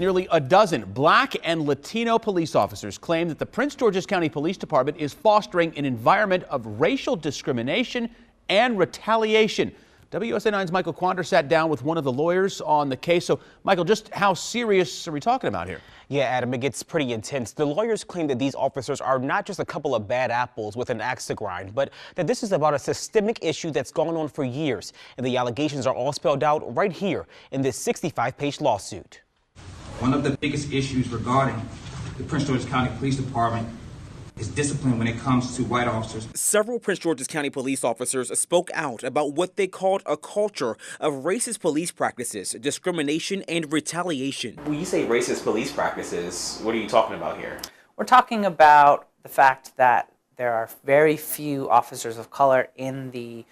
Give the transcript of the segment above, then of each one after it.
Nearly a dozen Black and Latino police officers claim that the Prince George's County Police Department is fostering an environment of racial discrimination and retaliation. WSA 9's Michael Quander sat down with one of the lawyers on the case. So, Michael, just how serious are we talking about here? Yeah, Adam, it gets pretty intense. The lawyers claim that these officers are not just a couple of bad apples with an axe to grind, but that this is about a systemic issue that's gone on for years. And the allegations are all spelled out right here in this 65-page lawsuit. One of the biggest issues regarding the Prince George's County Police Department is discipline when it comes to white officers. Several Prince George's County police officers spoke out about what they called a culture of racist police practices, discrimination, and retaliation. When you say racist police practices, what are you talking about here? We're talking about the fact that there are very few officers of color in the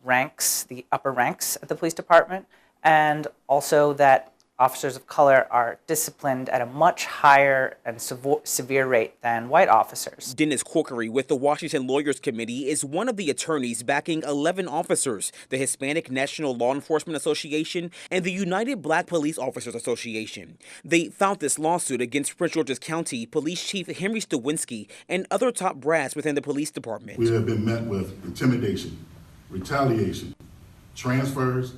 ranks, the upper ranks at the police department, and also that officers of color are disciplined at a much higher and severe rate than white officers. Dennis Corkery with the Washington Lawyers Committee is one of the attorneys backing 11 officers, the Hispanic National Law Enforcement Association and the United Black Police Officers Association. They filed this lawsuit against Prince George's County Police Chief Henry Stawinski and other top brass within the police department. We have been met with intimidation, retaliation, transfers,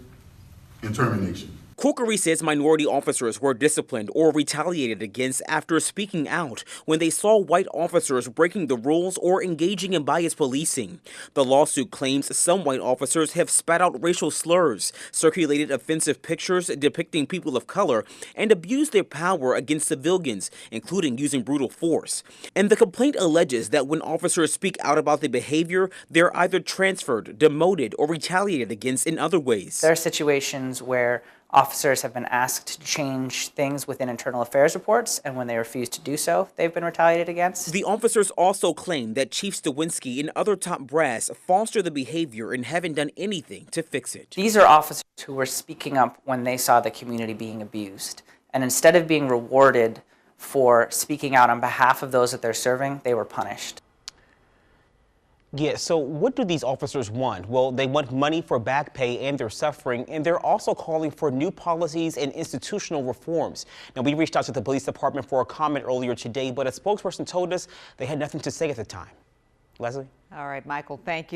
and termination. Corkery says minority officers were disciplined or retaliated against after speaking out when they saw white officers breaking the rules or engaging in biased policing. The lawsuit claims some white officers have spat out racial slurs, circulated offensive pictures depicting people of color, and abused their power against civilians, including using brutal force. And the complaint alleges that when officers speak out about the behavior, they're either transferred, demoted, or retaliated against in other ways. There are situations where officers have been asked to change things within internal affairs reports, and when they refuse to do so, they've been retaliated against. The officers also claim that Chief Stawinski and other top brass foster the behavior and haven't done anything to fix it. These are officers who were speaking up when they saw the community being abused, and instead of being rewarded for speaking out on behalf of those that they're serving, they were punished. Yeah, so what do these officers want? Well, they want money for back pay and their suffering, and they're also calling for new policies and institutional reforms. Now, we reached out to the police department for a comment earlier today, but a spokesperson told us they had nothing to say at the time. Leslie? All right, Michael, thank you.